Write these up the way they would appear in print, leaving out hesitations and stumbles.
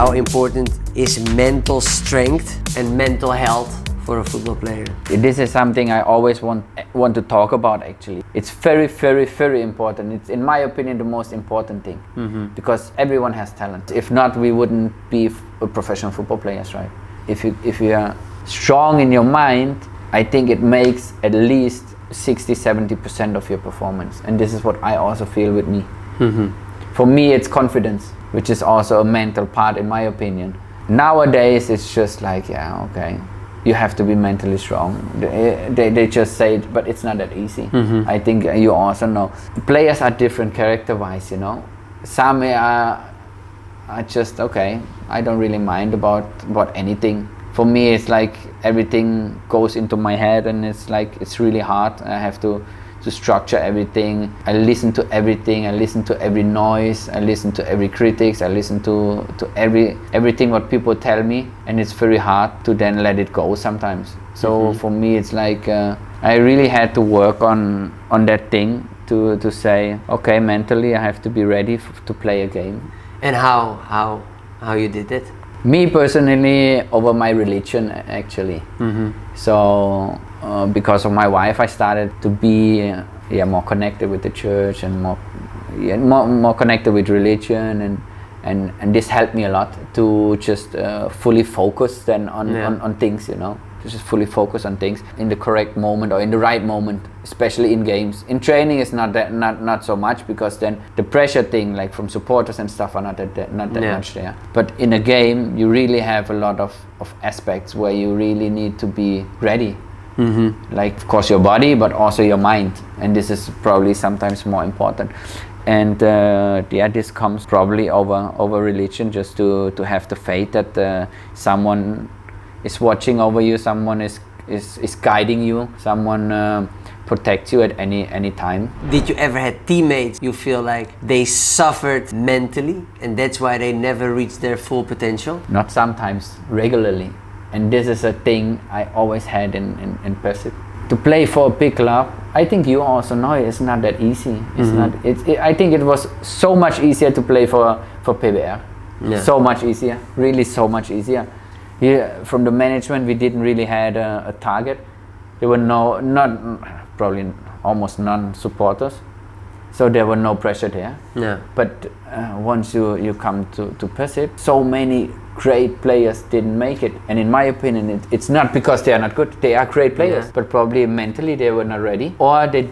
How important is mental strength and mental health for a football player? This is something I always want to talk about actually. It's very, very, very important. It's, in my opinion, the most important thing. Because everyone has talent. If not, we wouldn't be professional football players, right? If you are strong in your mind, I think it makes at least 60-70% of your performance. And this is what I also feel with me. For me, it's confidence, which is also a mental part in my opinion. Nowadays, it's just like, yeah, okay, you have to be mentally strong. They just say it, but it's not that easy. I think you also know. Players are different character-wise, you know. Some are just, okay, I don't really mind about anything. For me, it's like everything goes into my head and it's like, it's really hard. I have to structure everything. I listen to everything. I listen to every noise. I listen to every critics. I listen to everything what people tell me, and it's very hard to then let it go sometimes. So for me, it's like I really had to work on that thing to say, okay, mentally I have to be ready to play a game. And how you did it? Me personally, over my religion actually. So because of my wife, I started to be more connected with the church and more connected with religion, and this helped me a lot to just fully focus then on things, you know. To just fully focus on things in the correct moment or in the right moment, especially in games. In training, it's not so much, because then the pressure thing, like from supporters and stuff, are not that much there. But in a game, you really have a lot of aspects where you really need to be ready. Like, of course, your body, but also your mind, and this is probably sometimes more important. And this comes probably over religion, just to have the faith that someone is watching over you, someone is guiding you, someone protects you at any time. Did you ever have teammates you feel like they suffered mentally and that's why they never reached their full potential? Not sometimes, regularly. And this is a thing I always had in Pacific. To play for a big club, I think you also know it's not that easy. I think it was so much easier to play for PBR. So much easier, really so much easier. Here, from the management, we didn't really had a target. There were probably almost none supporters, so there were no pressure there. But once you come to Pacific, so many great players didn't make it, and in my opinion, it's not because they are not good. They are great players, but probably mentally they were not ready, or they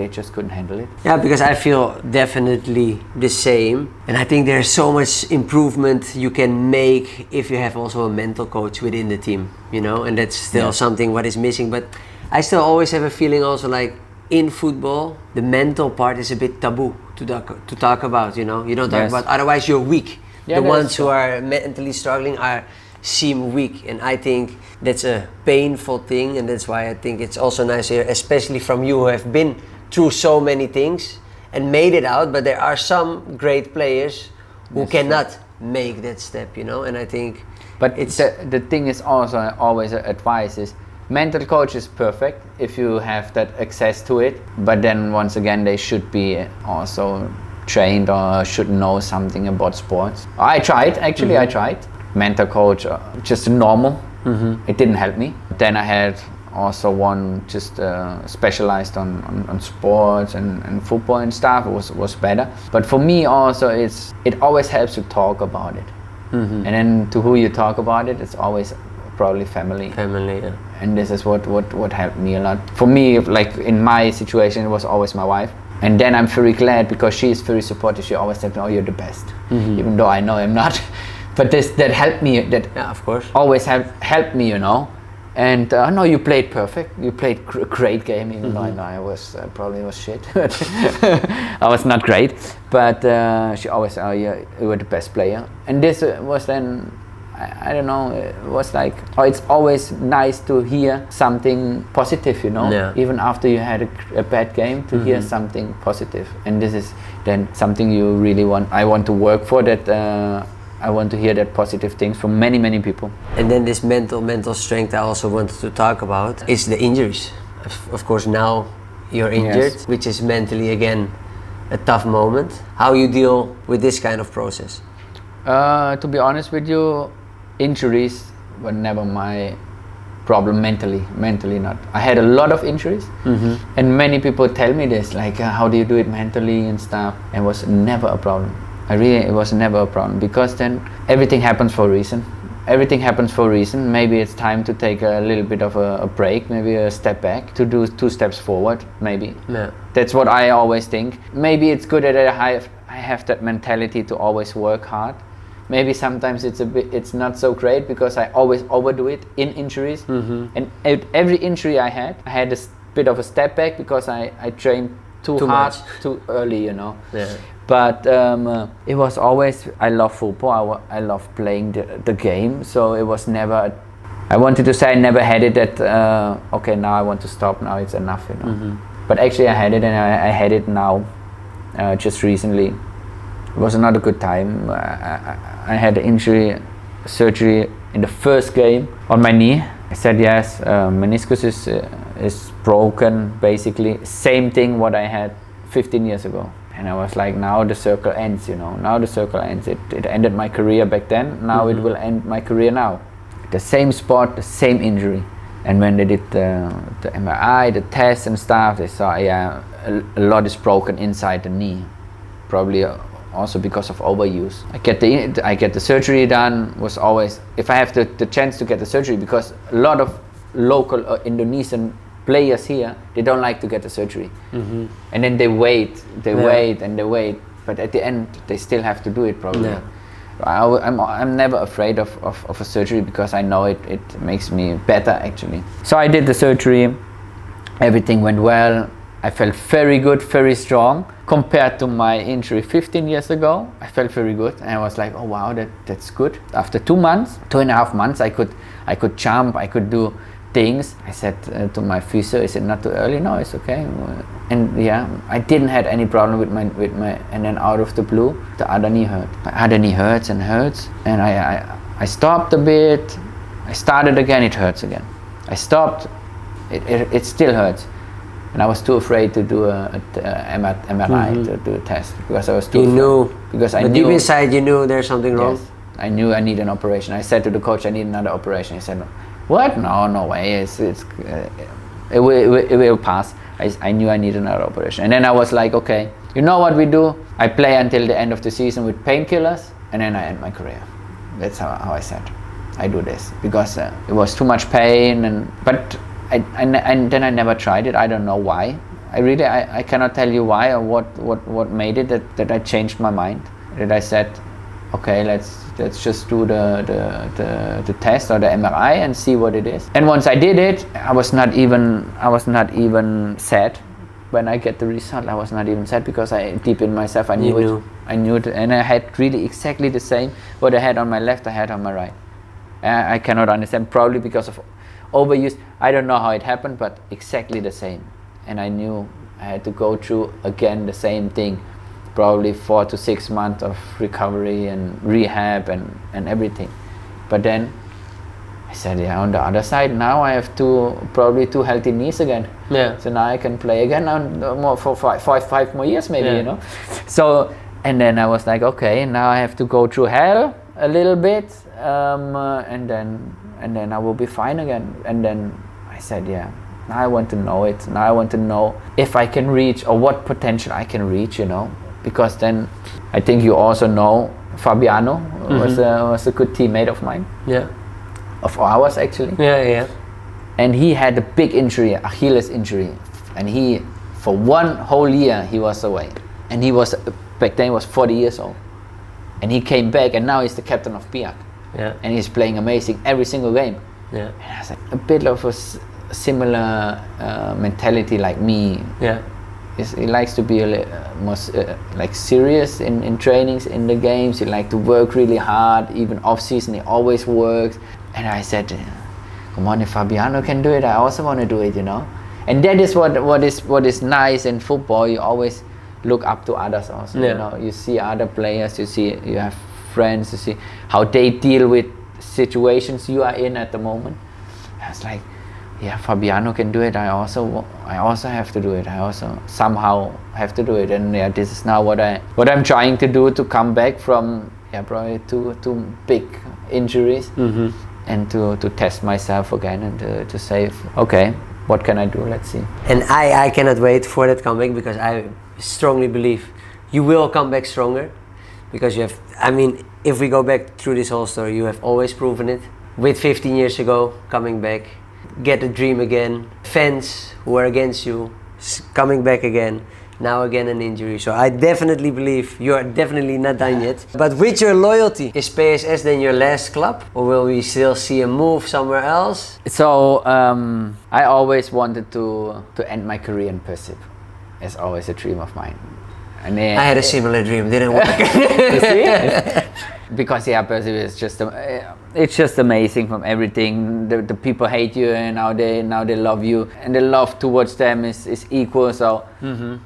just couldn't handle it. Yeah, because I feel definitely the same, and I think there's so much improvement you can make if you have also a mental coach within the team, you know, and that's still something what is missing. But I still always have a feeling also like in football, the mental part is a bit taboo to talk about, you know. You don't talk about, otherwise you're weak. The ones who are mentally struggling seem weak, and I think that's a painful thing, and that's why I think it's also nice to hear, especially from you who have been through so many things and made it out, but there are some great players who cannot make that step, you know, and I think... But it's the thing is also always advice is, mental coach is perfect if you have that access to it, but then once again they should be also trained or should know something about sports. I tried, actually I tried. Mental coach, just normal. It didn't help me. Then I had also one just specialized on sports and football and stuff. It was better. But for me also, it always helps to talk about it. And then to who you talk about it, it's always probably family. And this is what helped me a lot. For me, like in my situation, it was always my wife. And then I'm very glad, because she is very supportive. She always said, "Oh, you're the best," even though I know I'm not. But that helped me. That of course, always helped me, you know. And no, you played perfect. You played a great game, even though I know I was probably was shit. I was not great. But she always said, "Oh, you were the best player." And this was then, I don't know, it was like, it's always nice to hear something positive, you know, even after you had a bad game, to hear something positive. And this is then something you really want. I want to work for that. I want to hear that positive things from many people. And then this mental strength I also wanted to talk about is the injuries. Of course, now you're injured, which is mentally again a tough moment. How you deal with this kind of process? To be honest with you, injuries were never my problem mentally not. I had a lot of injuries, and many people tell me this, like how do you do it mentally and stuff, and it was never a problem. It was never a problem, because then everything happens for a reason. Maybe it's time to take a little bit of a break, maybe a step back, to do 2 steps forward, maybe. Yeah. That's what I always think. Maybe it's good that I have that mentality to always work hard. Maybe sometimes it's not so great, because I always overdo it in injuries. And every injury I had a bit of a step back, because I trained too hard, too early, you know. Yeah. But it was always, I love football, I love playing the game, so it was never, I wanted to say I never had it that, okay, now I want to stop, now it's enough, you know. But actually I had it, and I had it now, just recently. It was not a good time. I had an surgery in the first game on my knee. I said yes, meniscus is broken, basically. Same thing what I had 15 years ago. And I was like, now the circle ends, you know. Now the circle ends. It ended my career back then. Now it will end my career now. The same spot, the same injury. And when they did the MRI, the tests and stuff, they saw, yeah, a lot is broken inside the knee. Probably also because of overuse. I get the surgery done. Was always, if I have the chance to get the surgery, because a lot of local Indonesian players here, they don't like to get the surgery, and then they wait, but at the end they still have to do it probably. I'm never afraid of a surgery, because I know it makes me better actually. So I did the surgery, everything went well. I felt very good, very strong. Compared to my injury 15 years ago, I felt very good, and I was like, oh wow, that's good. After 2.5 months, I could jump, I could do things. I said to my physio, is it not too early? No, it's okay. And yeah, I didn't have any problem with my, and then out of the blue, the other knee hurt. My other knee hurts, and I stopped a bit. I started again, it hurts again. I stopped, it still hurts. And I was too afraid to do a MRI, to do a test, because I was too afraid. Because I knew deep inside you knew there's something wrong? Yes, I knew I need an operation. I said to the coach, I need another operation. He said, what? No way, it will pass. I knew I need another operation. And then I was like, okay, you know what we do? I play until the end of the season with painkillers, and then I end my career. That's how I said, I do this. Because it was too much pain, but and then I never tried it. I don't know why. I cannot tell you why, or what made it that I changed my mind. That I said, okay, let's just do the test or the MRI and see what it is. And once I did it, I was not even sad when I get the result. I was not even sad, because deep in myself I knew it, and I had really exactly the same what I had on my left, I had on my right. I cannot understand, probably because of overuse. I don't know how it happened, but exactly the same. And I knew I had to go through again the same thing, probably 4 to 6 months of recovery and rehab and everything. But then I said, yeah, on the other side, now I have probably two healthy knees again. Yeah. So now I can play again more for five more years maybe, you know. So, and then I was like, okay, now I have to go through hell a little bit, and then I will be fine again. And then I said, yeah, now I want to know it. Now I want to know if I can reach, or what potential I can reach, you know. Because then I think you also know Fabiano was a good teammate of mine. Yeah. Of ours actually. Yeah. And he had a big injury, Achilles injury, and he, for 1 whole year, he was away. And he was, back then he was 40 years old. And he came back, and now he's the captain of Piak. Yeah. And he's playing amazing every single game. Yeah. And I was like, a bit of a similar mentality like me. Yeah. He likes to be like serious in trainings, in the games. He likes to work really hard, even off season he always works. And I said, come on, if Fabiano can do it, I also want to do it, you know. And that is what is nice in football. You always look up to others also. Yeah. You know, you see other players, you have friends, you see how they deal with situations you are in at the moment. I was like, yeah, Fabiano can do it. I also have to do it. I also somehow have to do it. And yeah, this is now what I'm trying to do, to come back from probably two big injuries, and to test myself again and to say, okay, what can I do? Let's see. And I cannot wait for that comeback, because I strongly believe you will come back stronger, because you have, I mean, if we go back through this whole story, you have always proven it. With 15 years ago, coming back, get a dream again, fans who are against you, coming back again, now again an injury. So I definitely believe you are definitely not done yet. But with your loyalty, is PSS then your last club, or will we still see a move somewhere else? So I always wanted to end my career in Persib. It's always a dream of mine. And I had a similar dream, didn't work. You see? Because Persib is just it's just amazing from everything. The people hate you, and now they love you, and the love towards them is equal. So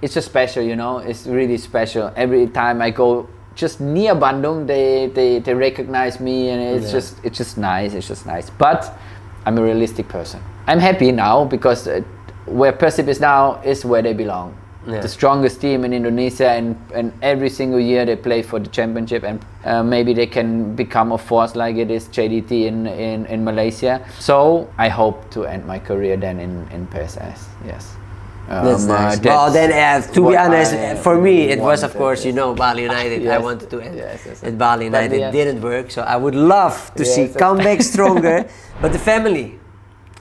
it's just special, you know. It's really special. Every time I go just near Bandung, they recognize me, and it's just nice. It's just nice. But I'm a realistic person. I'm happy now, because where Persib is now is where they belong. Yeah. The strongest team in Indonesia, and every single year they play for the championship, and maybe they can become a force like it is JDT in Malaysia. So I hope to end my career then in PSS. Yes. That's nice. Well, then to be honest, for me it was, of course, you know, Bali United. Yes. I wanted to end at Bali United. It didn't work, so I would love to see come back stronger. But the family,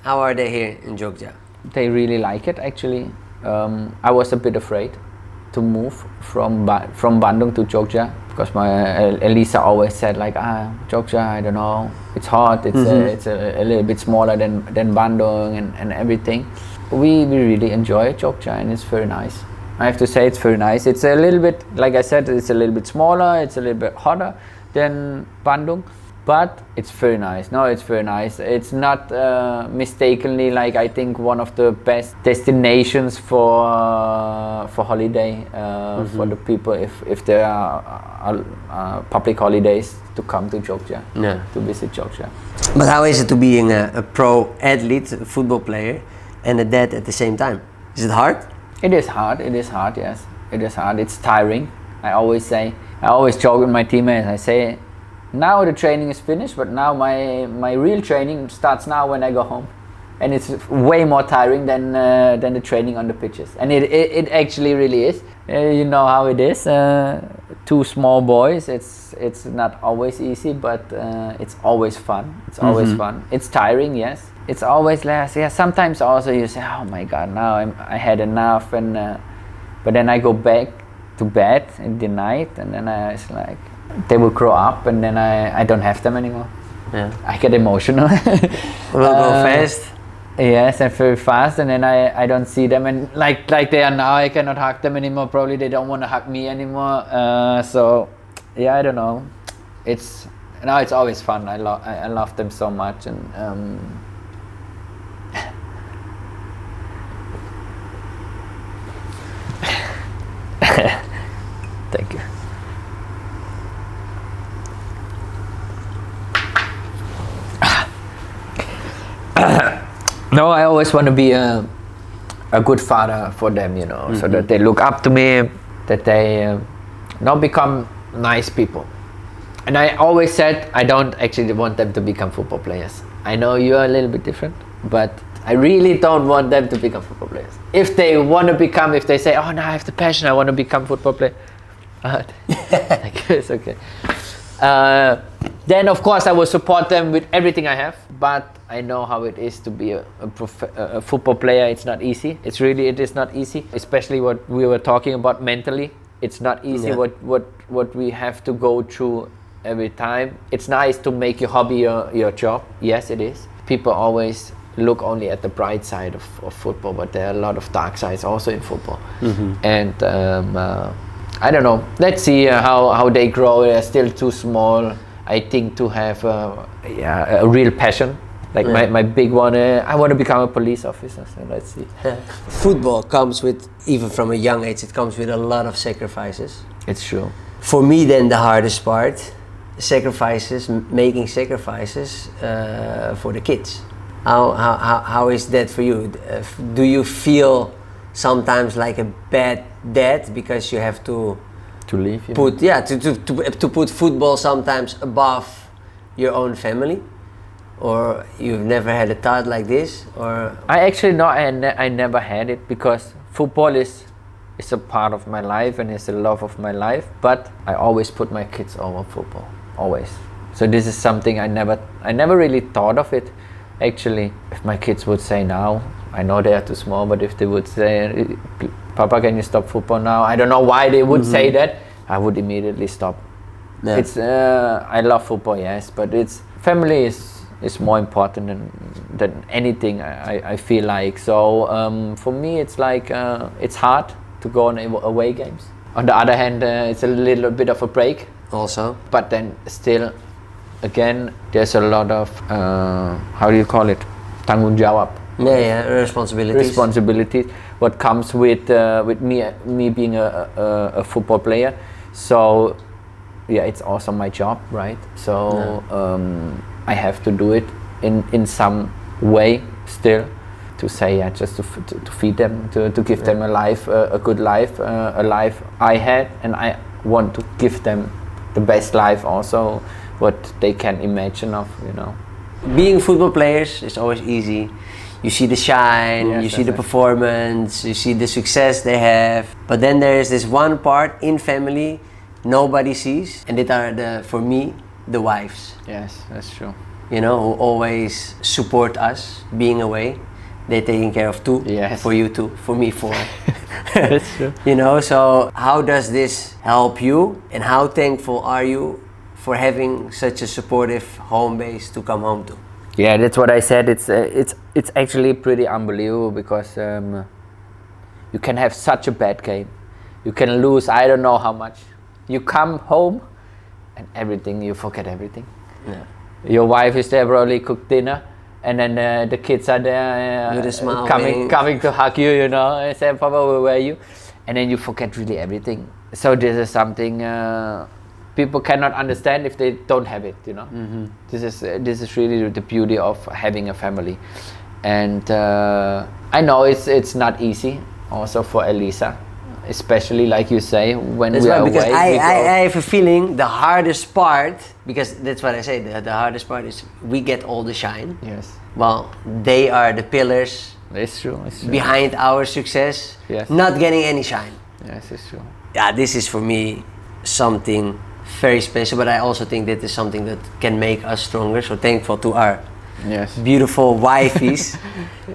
how are they here in Jogja? They really like it, actually. I was a bit afraid to move from Bandung to Jogja, because my Elisa always said like, Jogja, I don't know, it's hot, it's a little bit smaller than Bandung and everything. We really enjoy Jogja, and it's very nice. I have to say, it's very nice. It's a little bit, like I said, it's a little bit smaller, it's a little bit hotter than Bandung, but it's very nice. No, it's very nice. It's not mistakenly, like, I think one of the best destinations for holiday for the people, if there are public holidays, to come to Jogja, to visit Jogja. But how is it to being a pro athlete, a football player, and a dad at the same time? Is it hard? It is hard. Yes, it is hard. It's tiring. I always joke with my teammates. I say, now the training is finished, but now my real training starts now when I go home, and it's way more tiring than the training on the pitches. And it actually really is. You know how it is. Two small boys. It's not always easy, but it's always fun. It's always fun. It's tiring, yes. It's always less. Yeah. Sometimes also you say, oh my God, now I had enough, and but then I go back to bed in the night, and then it's like, they will grow up, and then I don't have them anymore. Yeah. I get emotional. Will go fast. Yes, and very fast, and then I don't see them, and like they are now, I cannot hug them anymore. Probably they don't want to hug me anymore. So yeah, I don't know. It's always fun. I love them so much, and thank you. No, I always want to be a good father for them, you know, so that they look up to me, that they now become nice people. And I always said, I don't actually want them to become football players. I know you are a little bit different, but I really don't want them to become football players. If they want to become, if they say, oh no, I have the passion, I want to become football player, it's okay. Then of course I will support them with everything I have, but I know how it is to be a football player. It's not easy. It is not easy, especially what we were talking about mentally. It's not easy. Yeah. What we have to go through every time. It's nice to make your hobby your job. Yes, it is. People always look only at the bright side of football, but there are a lot of dark sides also in football. And I don't know. Let's see how they grow. They're still too small, I think, to have a real passion. Like my big one, I want to become a police officer. So let's see. Football comes with, even from a young age, it comes with a lot of sacrifices. It's true. For me, then the hardest part, making sacrifices for the kids. How is that for you? Do you feel sometimes like a bad dad because you have to to leave. To put football sometimes above your own family, or you've never had a thought like this, or I actually no, I never had it, because football is a part of my life and it's a love of my life. But I always put my kids over football, always. So this is something I never really thought of it. Actually, if my kids would say now, I know they are too small, but if they would say, Papa, can you stop football now? I don't know why they would say that. I would immediately stop. Yeah. It's I love football, yes, but it's family is more important than anything. I feel like so. For me, it's like it's hard to go on away games. On the other hand, it's a little bit of a break. Also, but then still, again, there's a lot of how do you call it? Tanggung jawab. Yeah, responsibilities. What comes with me being a football player. So yeah, it's also my job, right? So I have to do it in some way still, to say just to feed them, to give them a life, a good life, a life I had, and I want to give them the best life also, what they can imagine of, Being football players is always easy. You see the shine, you see the performance, you see the success they have. But then there is this one part in family nobody sees, and it are for me, the wives. Yes, that's true. Who always support us being away. They're taking care of 2, for you 2, for me 4. That's true. So how does this help you, and how thankful are you for having such a supportive home base to come home to? Yeah, that's what I said. It's actually pretty unbelievable, because you can have such a bad game. You can lose I don't know how much. You come home and you forget everything. Yeah. Your wife is there, probably cook dinner, and then the kids are there with a smile coming to hug you, and say, Papa, where are you? And then you forget really everything. So this is something people cannot understand if they don't have it, Mm-hmm. This is really the beauty of having a family. And I know it's not easy also for Elisa, especially like you say, when we are away. Because I have a feeling the hardest part, because that's what I say, the hardest part is we get all the shine. Yes. Well, they are the pillars. It's true. Behind our success. Yes. Not getting any shine. Yes, it's true. Yeah, this is for me something very special, but I also think that is something that can make us stronger. So thankful to our beautiful wifeys.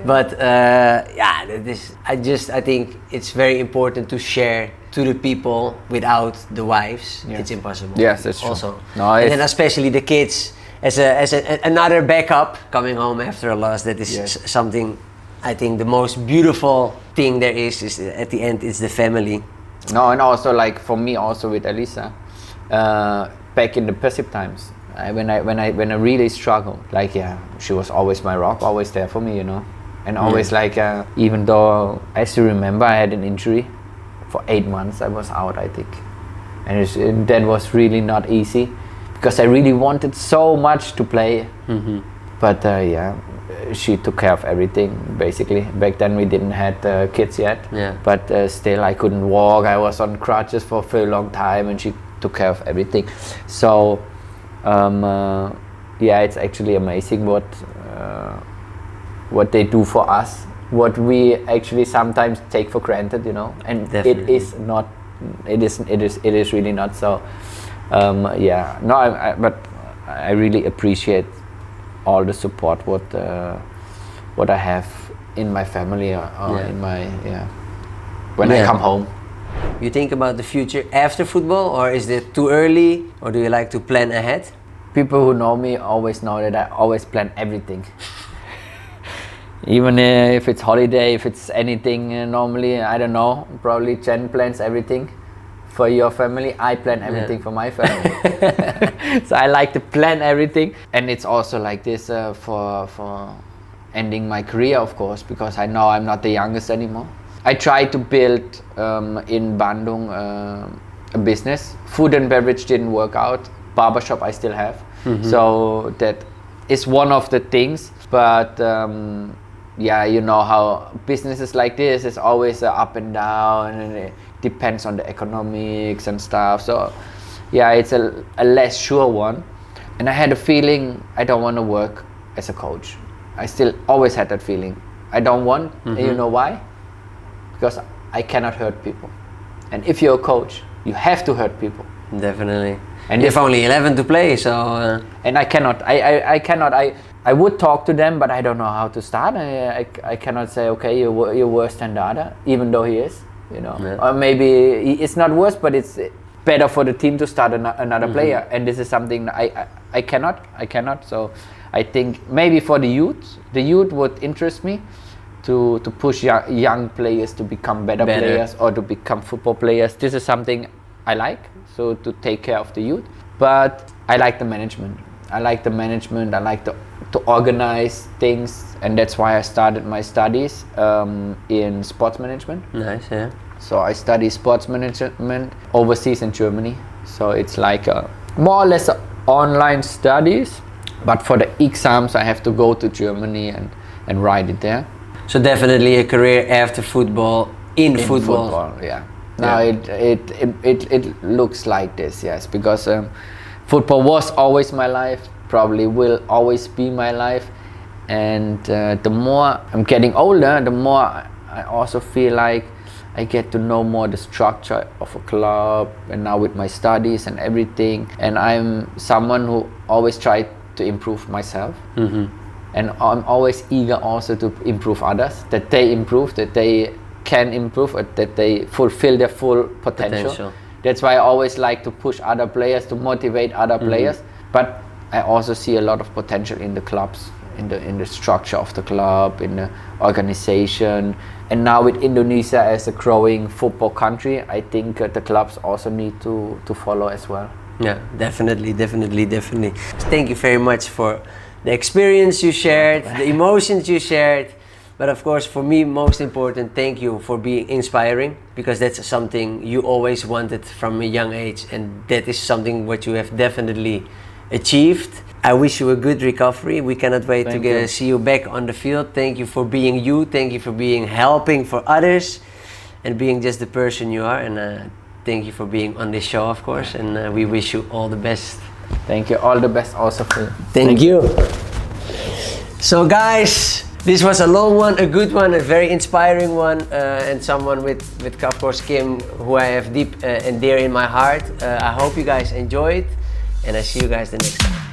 But I think it's very important to share to the people. Without the wives, it's impossible. Yes, that's true. Also, and then especially the kids as another backup coming home after a loss. That is something. I think the most beautiful thing there is at the end is the family. No, and also like for me, also with Elisa, back in the Pacific times, when I really struggled, she was always my rock, always there for me, and always even though, as you remember, I had an injury for 8 months, I was out, I think, and that was really not easy, because I really wanted so much to play, but she took care of everything basically. Back then we didn't have kids yet, but still I couldn't walk, I was on crutches for a very long time, and she took care of everything. So it's actually amazing what they do for us, what we actually sometimes take for granted, and Definitely. it is really not so. But I really appreciate all the support what I have in my family in my when I come home. You think about the future after football, or is it too early, or do you like to plan ahead? People who know me always know that I always plan everything. Even if it's holiday, if it's anything, normally, I don't know, probably Chen plans everything for your family. I plan everything for my family. So I like to plan everything. And it's also like this for ending my career, of course, because I know I'm not the youngest anymore. I try to build in Bandung a business. Food and beverage didn't work out. Barbershop I still have. So that is one of the things. But you know how businesses like this is always up and down, and depends on the economics and stuff. So yeah, it's a less sure one. And I had a feeling I don't want to work as a coach. I still always had that feeling. I don't want, and you know why? Because I cannot hurt people. And if you're a coach, you have to hurt people. Definitely. And you have only 11 to play, so... And I cannot. I would talk to them, but I don't know how to start. I cannot say, okay, you're worse than the other, even though he is, you know. Yeah. Or maybe it's not worse, but it's better for the team to start another player. And this is something I cannot. So I think maybe for the youth would interest me to push young players to become better players or to become football players. This is something I like, so to take care of the youth. But I like the management. I like to organize things, and that's why I started my studies in sports management. Nice, yeah. So I study sports management overseas in Germany. So it's like more or less online studies, but for the exams I have to go to Germany and write it there. So definitely a career after football in football. Yeah. Now it looks like this, yes, because football was always my life, probably will always be my life, and the more I'm getting older, the more I also feel like I get to know more the structure of a club, and now with my studies and everything, and I'm someone who always try to improve myself. And I'm always eager also to improve others, that they improve, that they can improve, or that they fulfill their full potential. That's why I always like to push other players, to motivate other players. But I also see a lot of potential in the clubs, in the structure of the club, in the organization. And now with Indonesia as a growing football country, I think the clubs also need to follow as well. Yeah, definitely. Thank you very much for the experience you shared, the emotions you shared. But of course, for me, most important, thank you for being inspiring, because that's something you always wanted from a young age, and that is something what you have definitely achieved. I wish you a good recovery. We cannot wait to see you back on the field. Thank you for being you. Thank you for being helping for others and being just the person you are. And thank you for being on this show, of course. And we wish you all the best. Thank you. All the best also for you. Thank you. So guys, this was a long one, a good one, a very inspiring one, and someone with of course Kim, who I have deep and dear in my heart. I hope you guys enjoyed, and I see you guys the next time.